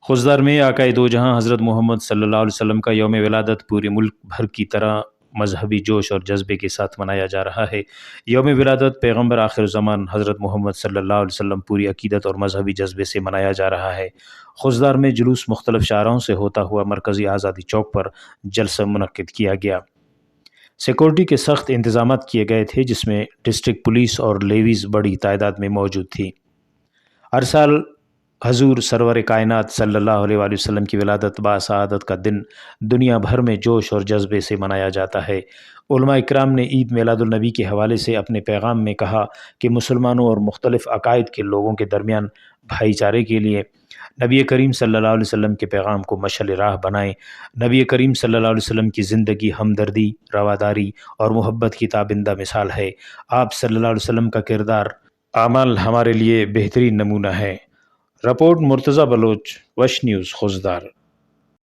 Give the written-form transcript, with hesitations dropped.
خضدار میں آقائے دو جہاں حضرت محمد صلی اللہ علیہ وسلم کا یوم ولادت پورے ملک بھر کی طرح مذہبی جوش اور جذبے کے ساتھ منایا جا رہا ہے۔ یوم ولادت پیغمبر آخر الزمان حضرت محمد صلی اللہ علیہ وسلم پوری عقیدت اور مذہبی جذبے سے منایا جا رہا ہے۔ خضدار میں جلوس مختلف شاہراہوں سے ہوتا ہوا مرکزی آزادی چوک پر جلسہ منعقد کیا گیا۔ سیکورٹی کے سخت انتظامات کیے گئے تھے، جس میں ڈسٹرکٹ پولیس اور لیویز بڑی تعداد میں موجود تھی۔ ہر سال حضور سرور کائنات صلی اللہ علیہ وآلہ وسلم کی ولادت باسعادت کا دن دنیا بھر میں جوش اور جذبے سے منایا جاتا ہے۔ علماء اکرام نے عید میلاد النبی کے حوالے سے اپنے پیغام میں کہا کہ مسلمانوں اور مختلف عقائد کے لوگوں کے درمیان بھائی چارے کے لیے نبی کریم صلی اللہ علیہ وسلم کے پیغام کو مشعل راہ بنائیں۔ نبی کریم صلی اللہ علیہ وسلم کی زندگی ہمدردی، رواداری اور محبت کی تابندہ مثال ہے۔ آپ صلی اللہ علیہ وسلم کا کردار اعمال ہمارے لیے بہترین نمونہ ہے۔ رپورٹ مرتضی بلوچ، وش نیوز، خضدار۔